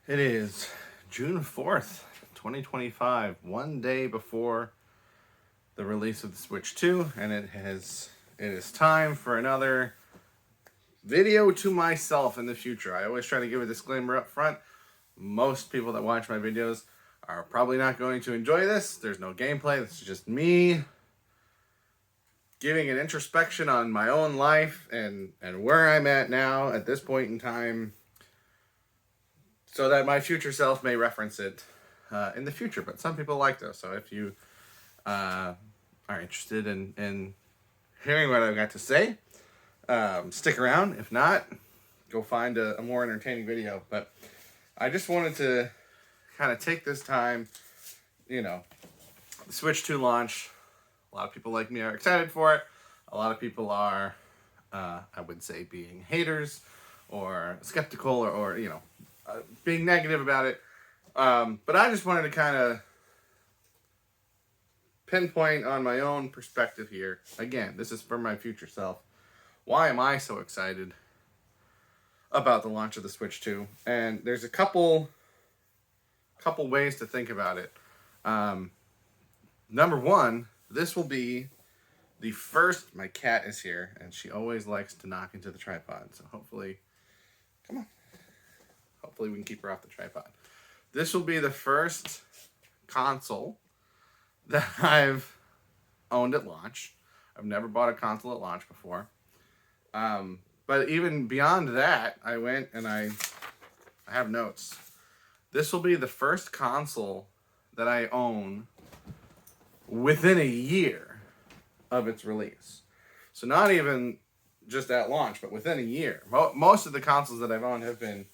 It is June 4th, 2025, one day before the release of the Switch 2, and it is time for another video to myself in the future. I always try to give a disclaimer up front. Most people that watch my videos are probably not going to enjoy this. There's no gameplay. This is just me giving an introspection on my own life and where I'm at now at this point in time, so that my future self may reference it in the future. But some people like those. So if you are interested in hearing what I've got to say, stick around. If not, go find a more entertaining video. But I just wanted to kind of take this time, the Switch 2 launch. A lot of people like me are excited for it. A lot of people are, I would say, being haters or skeptical or being negative about it. But I just wanted to kind of pinpoint on my own perspective here. Again, this is for my future self. Why am I so excited about the launch of the Switch 2? And there's a couple ways to think about it. Number one, this will be the first. My cat is here, and she always likes to knock into the tripod. So hopefully we can keep her off the tripod. This will be the first console that I've owned at launch. I've never bought a console at launch before. But even beyond that, I went and I have notes. This will be the first console that I own within a year of its release. So not even just at launch, but within a year. Most of the consoles that I've owned have been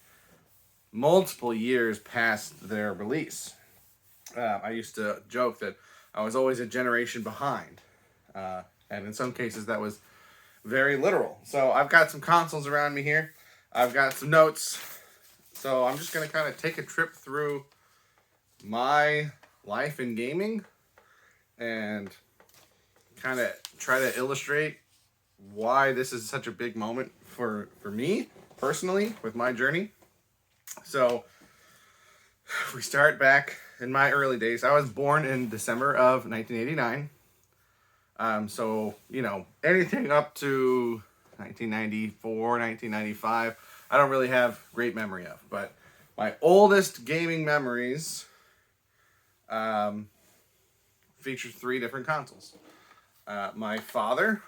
multiple years past their release. I used to joke that I was always a generation behind. And in some cases that was very literal. So I've got some consoles around me here. I've got some notes. So I'm just going to kind of take a trip through my life in gaming and kind of try to illustrate why this is such a big moment for me personally with my journey. So we start back in my early days. I was born in December of 1989. So, anything up to 1994, 1995, I don't really have great memory of. But my oldest gaming memories feature 3 different consoles. My father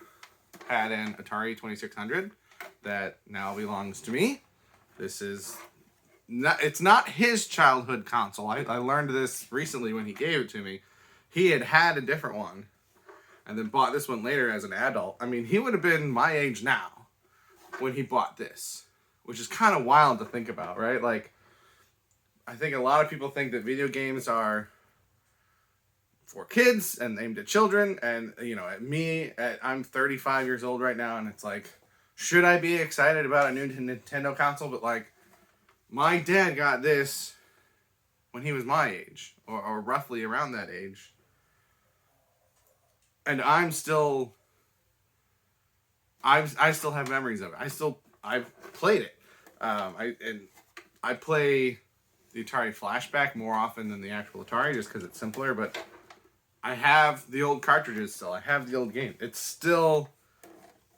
had an Atari 2600 that now belongs to me. It's not his childhood console. I learned this recently when he gave it to me. He had a different one and then bought this one later as an adult. I mean, he would have been my age now when he bought this, which is kind of wild to think about, right? Like, I think a lot of people think that video games are for kids and aimed at children. And, I'm 35 years old right now, and it's like, should I be excited about a new Nintendo console? But, like, my dad got this when he was my age, or roughly around that age. And I still have memories of it. I've played it. I play the Atari Flashback more often than the actual Atari just because it's simpler, but I have the old cartridges still. I have the old game. It's still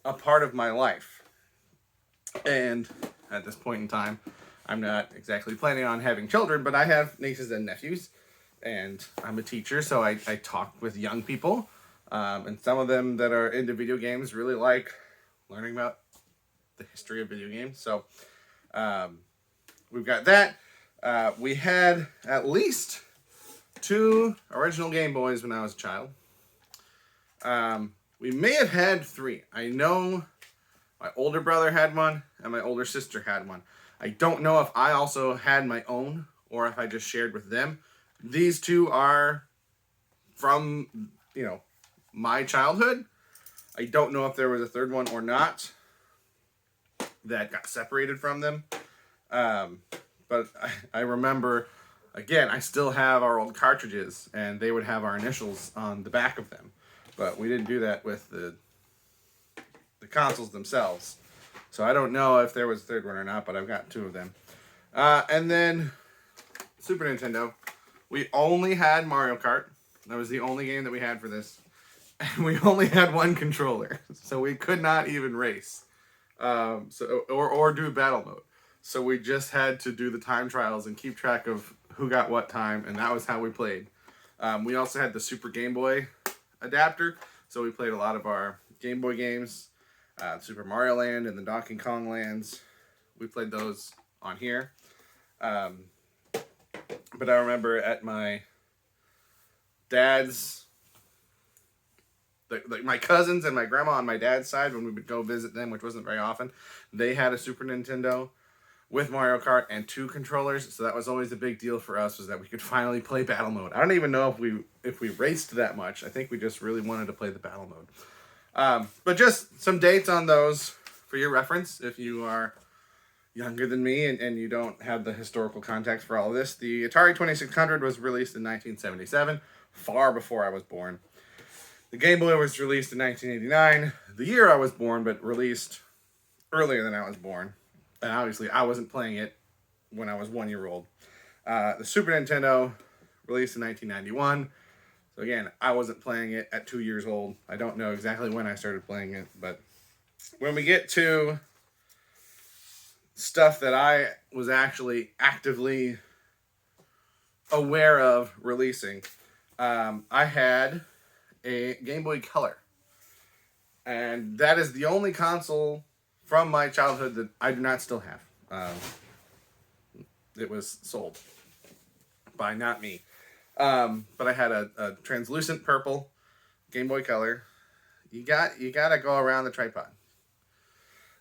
a part of my life. And at this point in time, I'm not exactly planning on having children, but I have nieces and nephews, and I'm a teacher, so I talk with young people, and some of them that are into video games really like learning about the history of video games. So we've got that. We had at least 2 original Game Boys when I was a child. We may have had 3. I know my older brother had one, and my older sister had one. I don't know if I also had my own or if I just shared with them. These 2 are from, my childhood. I don't know if there was a third one or not that got separated from them. But I remember, again, I still have our old cartridges, and they would have our initials on the back of them. But we didn't do that with the consoles themselves. So I don't know if there was a third one or not, but I've got 2 of them. And then Super Nintendo, we only had Mario Kart. That was the only game that we had for this. And we only had one controller. So we could not even race. Or do battle mode. So we just had to do the time trials and keep track of who got what time. And that was how we played. We also had the Super Game Boy adapter. So we played a lot of our Game Boy games. Super Mario Land and the Donkey Kong lands. We played those on here. But I remember at my dad's, like my cousins and my grandma on my dad's side, when we would go visit them, which wasn't very often, they had a Super Nintendo with Mario Kart and 2 controllers. So that was always a big deal for us, was that we could finally play battle mode. I don't even know if we raced that much. I think we just really wanted to play the battle mode. But just some dates on those for your reference, if you are younger than me and you don't have the historical context for all of this. The Atari 2600 was released in 1977, far before I was born. The Game Boy was released in 1989, the year I was born, but released earlier than I was born. And obviously, I wasn't playing it when I was 1 year old. The Super Nintendo, released in 1991. So again, I wasn't playing it at 2 years old. I don't know exactly when I started playing it, but when we get to stuff that I was actually actively aware of releasing, I had a Game Boy Color. And that is the only console from my childhood that I do not still have. It was sold by not me. But I had a translucent purple Game Boy Color. You gotta go around the tripod.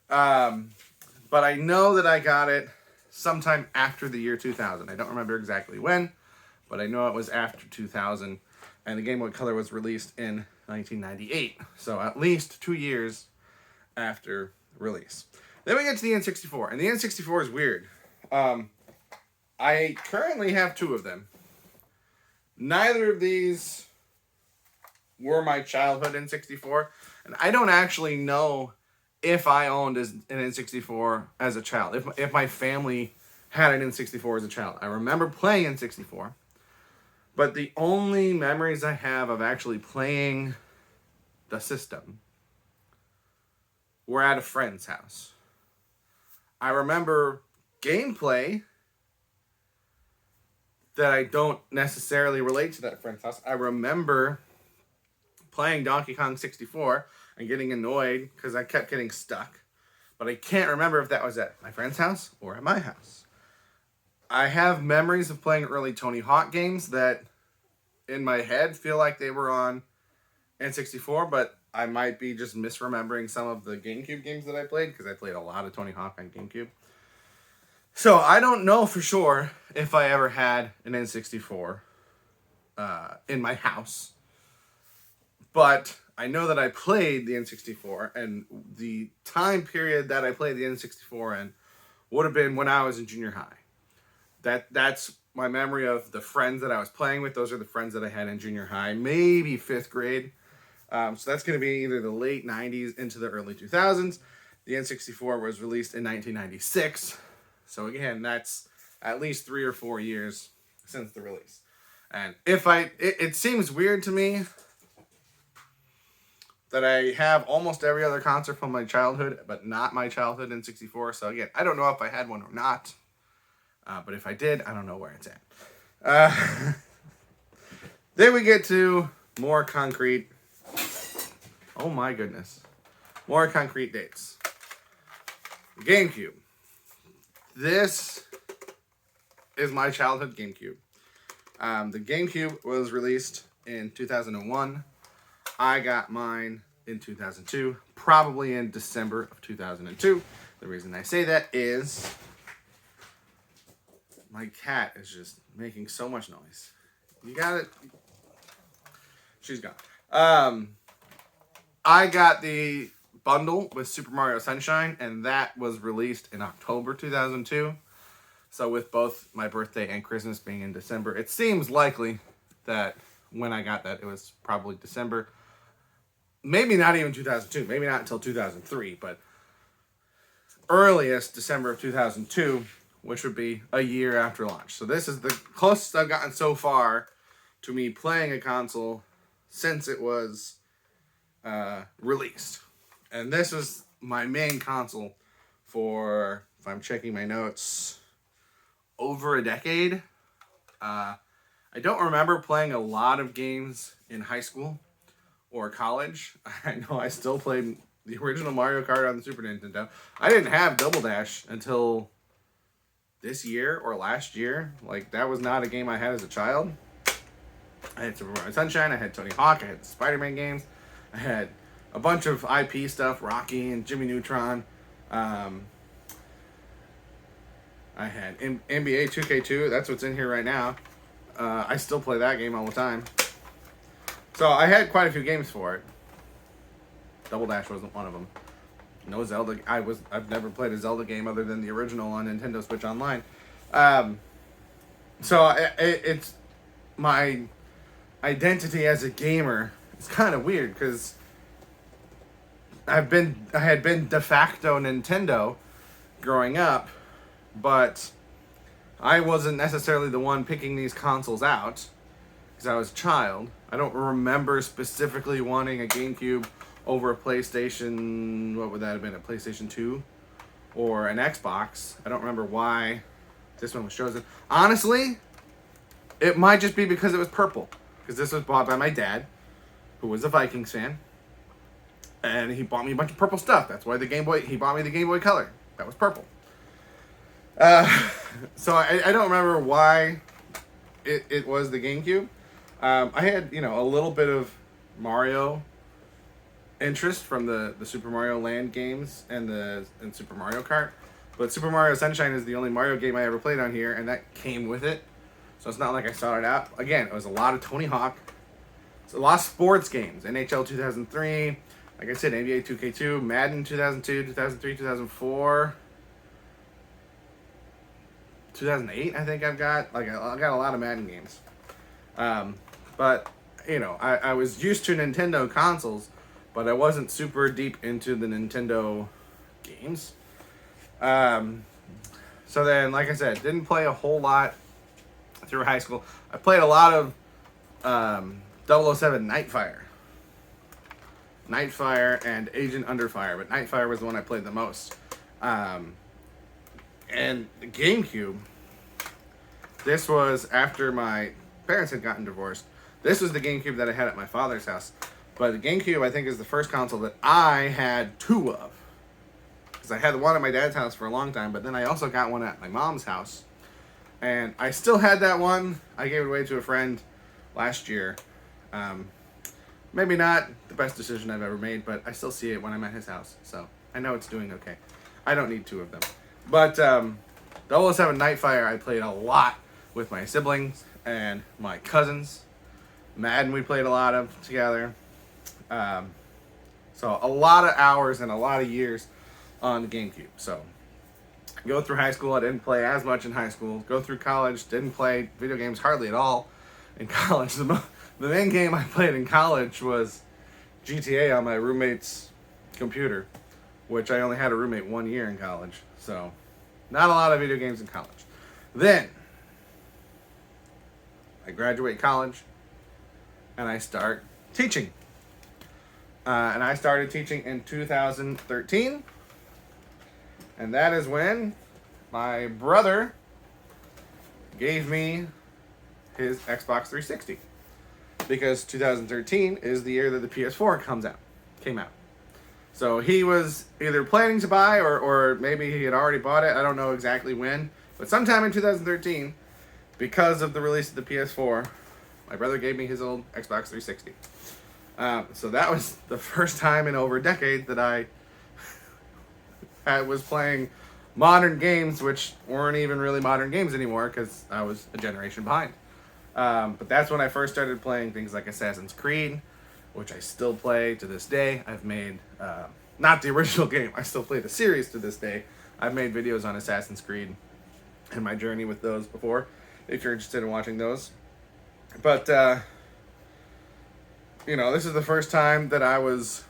But I know that I got it sometime after the year 2000. I don't remember exactly when, but I know it was after 2000. And the Game Boy Color was released in 1998. So at least 2 years after release. Then we get to the N64. And the N64 is weird. I currently have 2 of them. Neither of these were my childhood N64. And I don't actually know if I owned an N64 as a child. If my family had an N64 as a child. I remember playing N64. But the only memories I have of actually playing the system were at a friend's house. I remember gameplay that I don't necessarily relate to that friend's house. I remember playing Donkey Kong 64 and getting annoyed because I kept getting stuck. But I can't remember if that was at my friend's house or at my house. I have memories of playing early Tony Hawk games that in my head feel like they were on N64, but I might be just misremembering some of the GameCube games that I played, because I played a lot of Tony Hawk on GameCube. So I don't know for sure if I ever had an N64 in my house. But I know that I played the N64, and the time period that I played the N64 in would have been when I was in junior high. That's my memory of the friends that I was playing with. Those are the friends that I had in junior high, maybe 5th grade. So that's going to be either the late 90s into the early 2000s. The N64 was released in 1996. So again, that's at least 3 or 4 years since the release. And it seems weird to me that I have almost every other console from my childhood, but not my childhood N64. So again, I don't know if I had one or not. But if I did, I don't know where it's at. Then we get to more concrete. Oh my goodness. More concrete dates. GameCube. This is my childhood GameCube. The GameCube was released in 2001. I got mine in 2002, probably in December of 2002. The reason I say that is my cat is just making so much noise. You got it? She's gone. I got the bundle with Super Mario Sunshine, and that was released in October 2002. So with both my birthday and Christmas being in December, it seems likely that when I got that, it was probably December. Maybe not even 2002. Maybe not until 2003, but earliest December of 2002 which would be a year after launch. So this is the closest I've gotten so far to me playing a console since it was released. And this was my main console for, if I'm checking my notes, over a decade. I don't remember playing a lot of games in high school or college. I know I still played the original Mario Kart on the Super Nintendo. I didn't have Double Dash until this year or last year. Like, that was not a game I had as a child. I had Super Mario Sunshine, I had Tony Hawk, I had the Spider-Man games, I had a bunch of IP stuff, Rocky and Jimmy Neutron. I had NBA 2K2, that's what's in here right now. I still play that game all the time. So I had quite a few games for it. Double Dash wasn't one of them. No Zelda. I've never played a Zelda game other than the original on Nintendo Switch Online. So it's my identity as a gamer. It's kind of weird because I had been de facto Nintendo growing up, but I wasn't necessarily the one picking these consoles out because I was a child. I don't remember specifically wanting a GameCube over a PlayStation. What would that have been? A PlayStation 2 or an Xbox? I don't remember why this one was chosen. Honestly, it might just be because it was purple. Because this was bought by my dad, who was a Vikings fan. And he bought me a bunch of purple stuff. That's why he bought me the Game Boy Color. That was purple. So I don't remember why it was the GameCube. I had, a little bit of Mario interest from the Super Mario Land games and Super Mario Kart. But Super Mario Sunshine is the only Mario game I ever played on here, and that came with it. So it's not like I started out. Again, it was a lot of Tony Hawk. It's a lot of sports games. NHL 2003, like I said, NBA 2K2, Madden 2002, 2003, 2004, 2008, I think I've got. I got a lot of Madden games. But, I was used to Nintendo consoles, but I wasn't super deep into the Nintendo games. So then, like I said, didn't play a whole lot through high school. I played a lot of 007 Nightfire. Nightfire and Agent Underfire, but Nightfire was the one I played the most. And the GameCube, this was after my parents had gotten divorced. This was the GameCube that I had at my father's house. But the GameCube, I think, is the first console that I had two of. Because I had one at my dad's house for a long time, but then I also got one at my mom's house. And I still had that one. I gave it away to a friend last year. Maybe not the best decision I've ever made, but I still see it when I'm at his house. So I know it's doing okay. I don't need two of them. But 007 Nightfire I played a lot with my siblings and my cousins. Madden we played a lot of together. So a lot of hours and a lot of years on the GameCube. So go through high school, I didn't play as much in high school. Go through college, didn't play video games hardly at all in college. The main game I played in college was GTA on my roommate's computer, which I only had a roommate 1 year in college. So not a lot of video games in college. Then I graduate college and I start teaching. And I started teaching in 2013. And that is when my brother gave me his Xbox 360. Because 2013 is the year that the PS4 came out. So he was either planning to buy or maybe he had already bought it. I don't know exactly when. But sometime in 2013, because of the release of the PS4, my brother gave me his old Xbox 360. So that was the first time in over a decade that I was playing modern games, which weren't even really modern games anymore because I was a generation behind. But that's when I first started playing things like Assassin's Creed, which I still play to this day. I've made, not the original game, I still play the series to this day. I've made videos on Assassin's Creed and my journey with those before, if you're interested in watching those. But, this is the first time that I was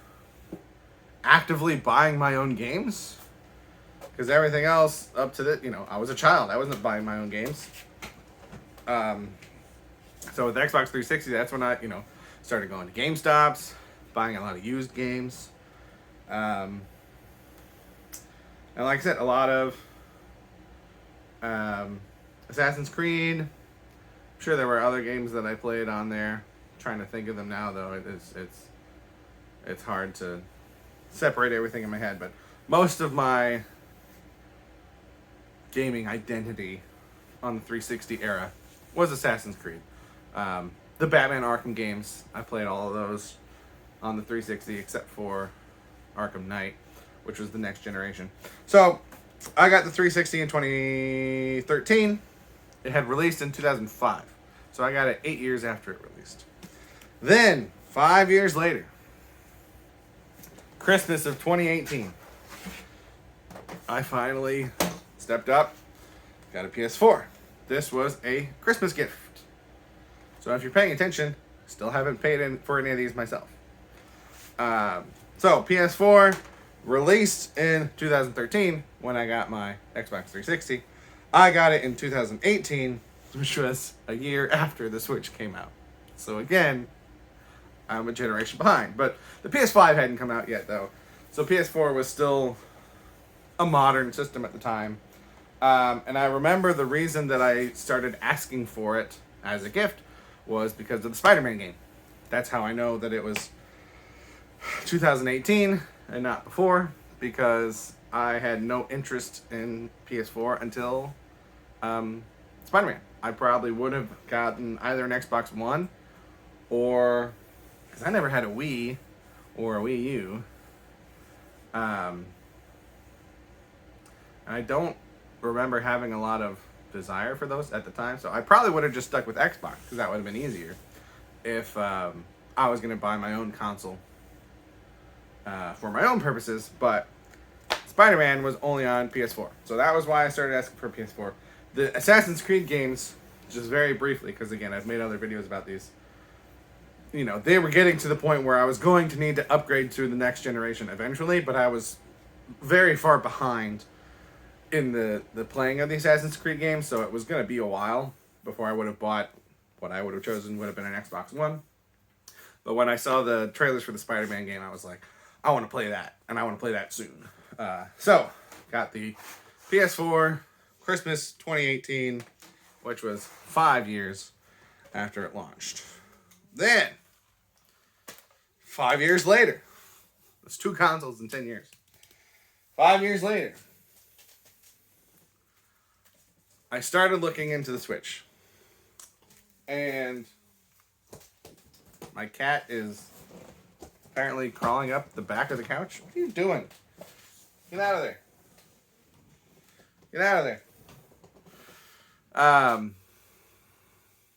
actively buying my own games. because everything else up to the, I was a child. I wasn't buying my own games. So with the Xbox 360, that's when I, started going to GameStops, buying a lot of used games. And like I said, a lot of Assassin's Creed. I'm sure there were other games that I played on there. I'm trying to think of them now, though. It's hard to separate everything in my head, but most of my gaming identity on the 360 era was Assassin's Creed. The Batman Arkham games, I played all of those on the 360 except for Arkham Knight, which was the next generation. So I got the 360 in 2013. It had released in 2005. So I got it 8 years after it released. Then, 5 years later, Christmas of 2018, I finally stepped up, got a PS4. This was a Christmas gift. So if you're paying attention, still haven't paid in for any of these myself. So PS4 released in 2013 when I got my Xbox 360. I got it in 2018, which was a year after the Switch came out. So again, I'm a generation behind. But the PS5 hadn't come out yet, though. So PS4 was still a modern system at the time. And I remember the reason that I started asking for it as a gift was because of the Spider-Man game. That's how I know that it was 2018 and not before, because I had no interest in PS4 until Spider-Man. I probably would have gotten either an Xbox One or, because I never had a Wii or a Wii U. And I don't remember having a lot of desire for those at the time, so I probably would have just stuck with Xbox because that would have been easier if I was going to buy my own console for my own purposes. But Spider-Man was only on PS4, so that was why I started asking for PS4. The Assassin's Creed games, just very briefly, because again, I've made other videos about these. They were getting to the point where I was going to need to upgrade to the next generation eventually, but I was very far behind in the playing of the Assassin's Creed games, so it was going to be a while before I would have bought what I would have chosen would have been an Xbox One. But when I saw the trailers for the Spider-Man game, I was like, I want to play that, and I want to play that soon. So, got the PS4, Christmas 2018, which was 5 years after it launched. Then, 5 years later, that's 2 consoles in 10 years. 5 years later, I started looking into the Switch. And my cat is apparently crawling up the back of the couch. What are you doing? Get out of there. Get out of there.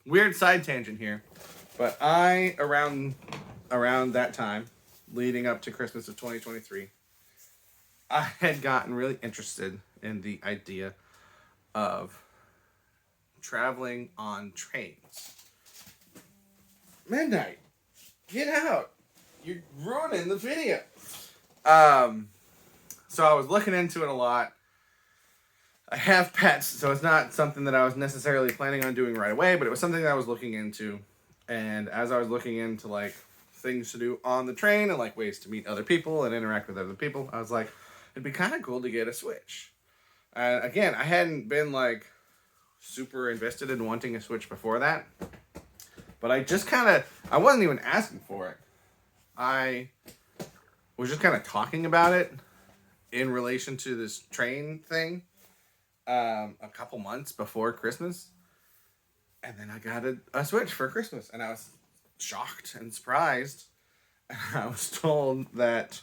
Weird side tangent here. But around that time, leading up to Christmas of 2023, I had gotten really interested in the idea of traveling on trains. Midnight, get out. You're ruining the video. So I was looking into it a lot. I have pets, so it's not something that I was necessarily planning on doing right away, but it was something that I was looking into. And as I was looking into like things to do on the train and like ways to meet other people and interact with other people, I was like, it'd be kind of cool to get a Switch. Again, I hadn't been like super invested in wanting a Switch before that, but I wasn't even asking for it. I was just kind of talking about it in relation to this train thing a couple months before Christmas, and then I got a Switch for Christmas, and I was shocked and surprised. I was told that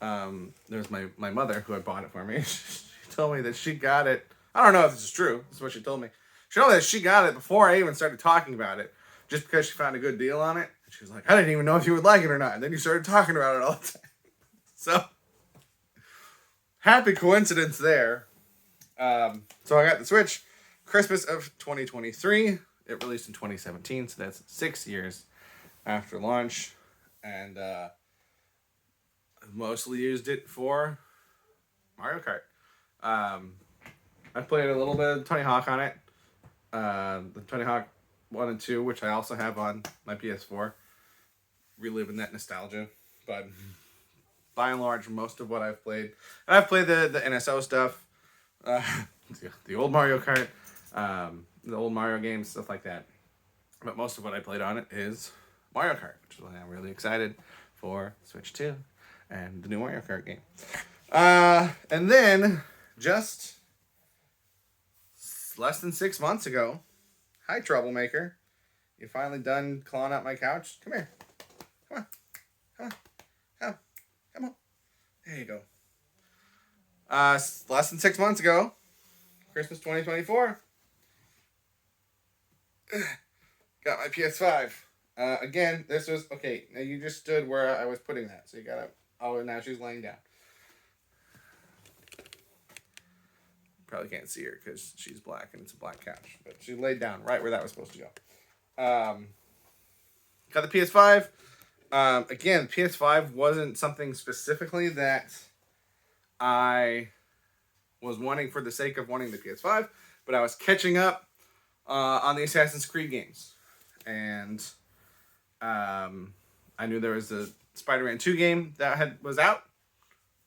there's my mother who had bought it for me. She told me that she got it. I don't know if this is true. This is what she told me. She told me that she got it before I even started talking about it, just because she found a good deal on it. And she was like, I didn't even know if you would like it or not. And then you started talking about it all the time. So, happy coincidence there. So I got the Switch Christmas of 2023. It released in 2017, so that's 6 years after launch. And mostly used it for Mario Kart. I played a little bit of Tony Hawk on it. The Tony Hawk 1 and 2, which I also have on my PS4. Reliving that nostalgia. But by and large, most of what I've played. And I've played the NSO stuff. The old Mario Kart. The old Mario games, stuff like that. But most of what I played on it is Mario Kart, which is why I'm really excited for Switch 2 and the new Mario Kart game. And then, just less than 6 months ago, hi, Troublemaker. You finally done clawing out my couch? Come here. Come on. Come on. Come on. There you go. Less than 6 months ago, Christmas 2024, got my PS5. Again, this was, okay, now you just stood where I was putting that, so you gotta, oh, now she's laying down. Probably can't see her because she's black and it's a black couch, but she laid down right where that was supposed to go. Got the PS5. Again, PS5 wasn't something specifically that I was wanting for the sake of wanting the PS5, but I was catching up on the Assassin's Creed games. And I knew there was a Spider-Man 2 game that was out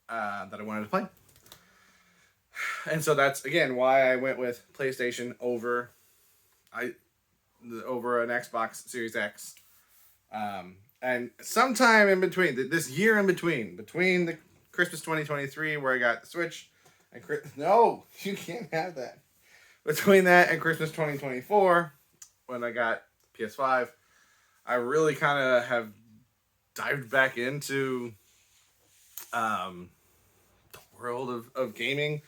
that I wanted to play. And so that's, again, why I went with PlayStation over an Xbox Series X. And sometime in between, this year in between the Christmas 2023 where I got the Switch, and no, you can't have that. Between that and Christmas 2024, when I got PS5, I really kind of have dived back into the world of gaming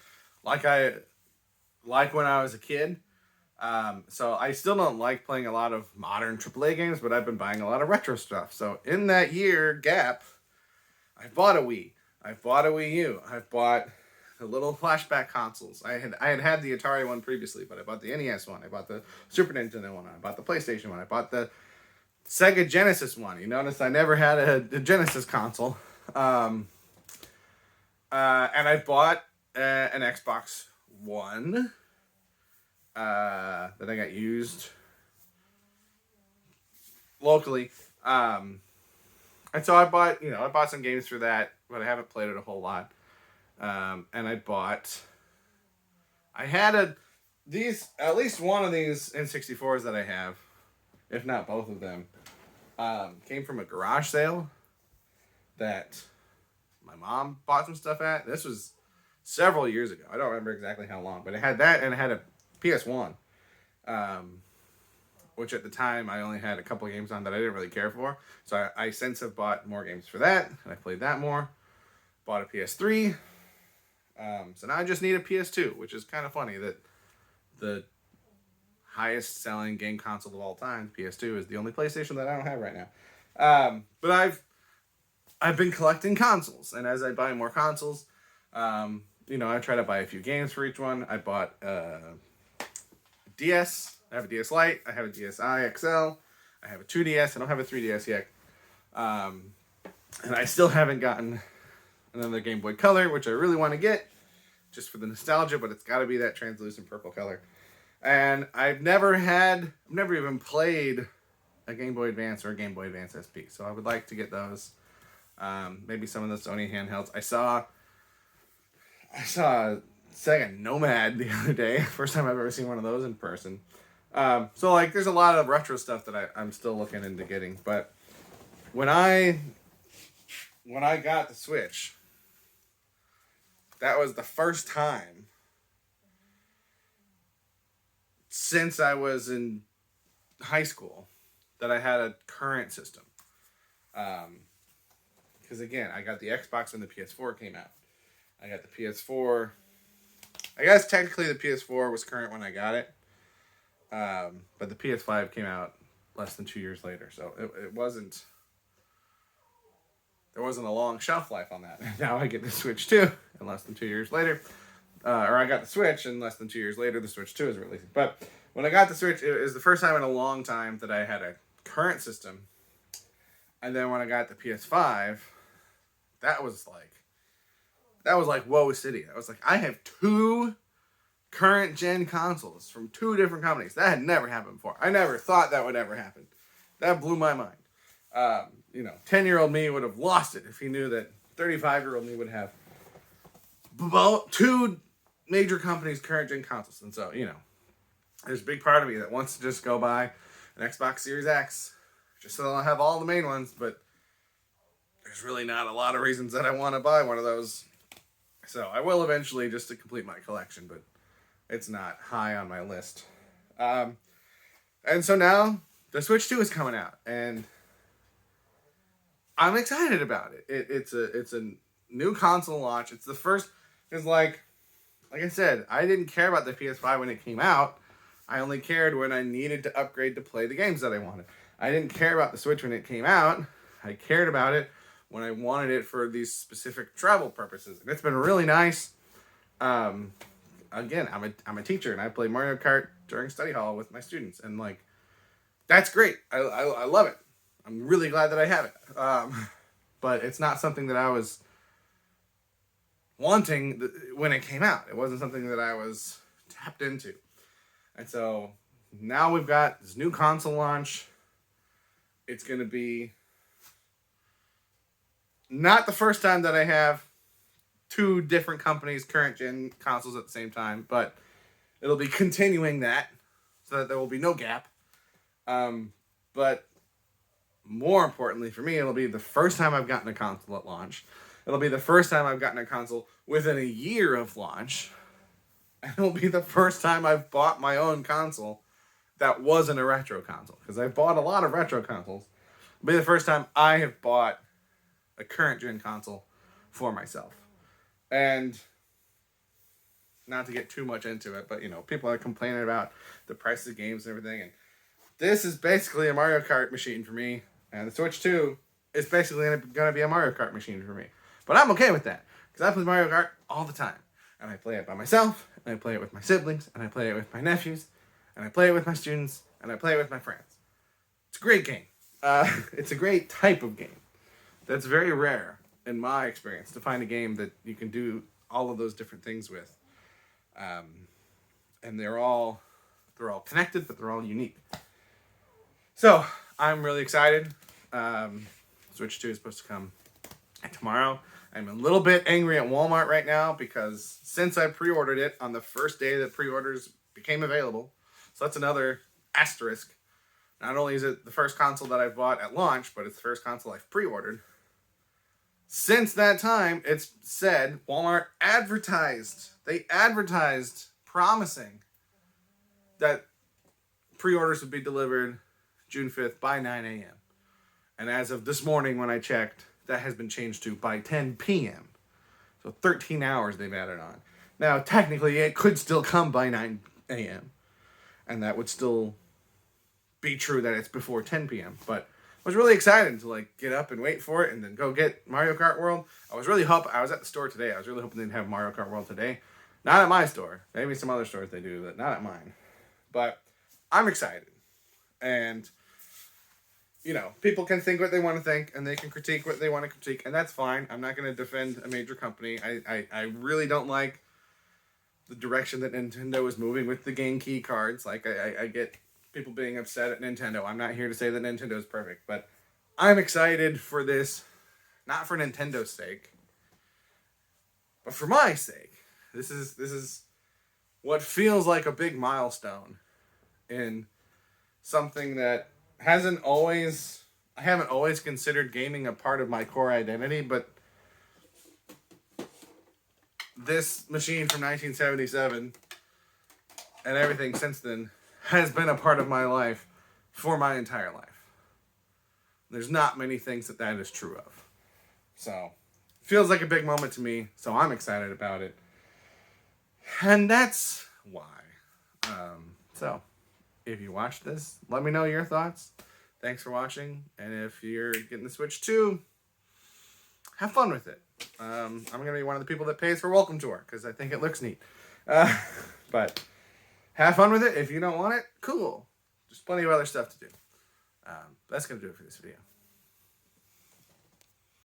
like when I was a kid. So I still don't like playing a lot of modern AAA games, but I've been buying a lot of retro stuff. So in that year gap, I've bought a Wii. I've bought a Wii U. I've bought the little flashback consoles. I had the Atari one previously, but I bought the NES one. I bought the Super Nintendo one. I bought the PlayStation one. I bought the Sega Genesis one. You notice I never had a Genesis console. And I bought an Xbox One that I got used locally. And so I bought some games for that, but I haven't played it a whole lot. And I had at least one of these N64s that I have, if not both of them, came from a garage sale that my mom bought some stuff at. This was several years ago. I don't remember exactly how long, but it had that and it had a PS1, which at the time I only had a couple of games on that I didn't really care for. So I since have bought more games for that, and I played that more. Bought a PS3. So now I just need a PS2, which is kind of funny that the highest selling game console of all time, PS2, is the only PlayStation that I don't have right now. But I've been collecting consoles, and as I buy more consoles, I try to buy a few games for each one. I bought a DS. I have a DS Lite. I have a DSi XL. I have a 2DS. I don't have a 3DS yet. And I still haven't gotten another Game Boy Color, which I really want to get, just for the nostalgia, but it's got to be that translucent purple color. And I've never even played a Game Boy Advance or a Game Boy Advance SP, so I would like to get those. Maybe some of the Sony handhelds. I saw Sega Nomad the other day. First time I've ever seen one of those in person. So there's a lot of retro stuff that I'm still looking into getting. But when I got the Switch, that was the first time since I was in high school that I had a current system. Because again, I got the Xbox when the PS4 came out. I got the PS4. I guess technically the PS4 was current when I got it. But the PS5 came out less than 2 years later. So it wasn't... There wasn't a long shelf life on that. Now I get the Switch 2, and less than 2 years later, or I got the Switch, and less than 2 years later, the Switch 2 is releasing. But when I got the Switch, it was the first time in a long time that I had a current system. And then when I got the PS5, that was that was like, whoa, city. I was like, I have 2 current gen consoles from 2 different companies. That had never happened before. I never thought that would ever happen. That blew my mind. 10-year-old me would have lost it if he knew that 35-year-old me would have 2 major companies' current gen consoles. And so, there's a big part of me that wants to just go buy an Xbox Series X just so I'll have all the main ones, but there's really not a lot of reasons that I want to buy one of those. So I will eventually, just to complete my collection, but it's not high on my list. And so now the Switch 2 is coming out, and I'm excited about it. It's a new console launch. It's the first. It's like I said, I didn't care about the PS5 when it came out. I only cared when I needed to upgrade to play the games that I wanted. I didn't care about the Switch when it came out. I cared about it when I wanted it for these specific travel purposes. And it's been really nice. Again, I'm a teacher, and I play Mario Kart during study hall with my students. And, that's great. I love it. I'm really glad that I have it. But it's not something that I was wanting when it came out. It wasn't something that I was tapped into. And so now we've got this new console launch. It's going to be not the first time that I have 2 different companies' current gen consoles at the same time, but it'll be continuing that so that there will be no gap. But more importantly for me, it'll be the first time I've gotten a console at launch. It'll be the first time I've gotten a console within a year of launch. And it'll be the first time I've bought my own console that wasn't a retro console. Because I've bought a lot of retro consoles. It'll be the first time I have bought a current gen console for myself. And not to get too much into it, but people are complaining about the price of games and everything. And this is basically a Mario Kart machine for me. And the Switch 2 is basically going to be a Mario Kart machine for me. But I'm okay with that. Because I play Mario Kart all the time. And I play it by myself. And I play it with my siblings. And I play it with my nephews. And I play it with my students. And I play it with my friends. It's a great game. It's a great type of game. That's very rare, in my experience, to find a game that you can do all of those different things with. And they're all connected, but they're all unique. So, I'm really excited. Switch 2 is supposed to come tomorrow. I'm a little bit angry at Walmart right now because since I pre-ordered it on the first day that pre-orders became available, so that's another asterisk. Not only is it the first console that I've bought at launch, but it's the first console I've pre-ordered. Since that time, it's said Walmart advertised. They advertised promising that pre-orders would be delivered June 5th by 9 a.m. And as of this morning when I checked, that has been changed to by 10 p.m. So 13 hours they've added on. Now, technically, it could still come by 9 a.m. And that would still be true that it's before 10 p.m. But I was really excited to get up and wait for it and then go get Mario Kart World. I was at the store today. I was really hoping they'd have Mario Kart World today. Not at my store. Maybe some other stores they do, but not at mine. But I'm excited. And people can think what they want to think, and they can critique what they want to critique, and that's fine. I'm not going to defend a major company. I really don't like the direction that Nintendo is moving with the Game Key cards. I get people being upset at Nintendo. I'm not here to say that Nintendo is perfect, but I'm excited for this, not for Nintendo's sake, but for my sake. This is what feels like a big milestone in something that I haven't always considered gaming a part of my core identity, but this machine from 1977 and everything since then has been a part of my life for my entire life. There's not many things that is true of. So, feels like a big moment to me, so I'm excited about it. And that's why. So, if you watched this, let me know your thoughts. Thanks for watching. And if you're getting the Switch 2, have fun with it. I'm going to be one of the people that pays for Welcome Tour because I think it looks neat. But have fun with it. If you don't want it, cool. There's plenty of other stuff to do. That's going to do it for this video.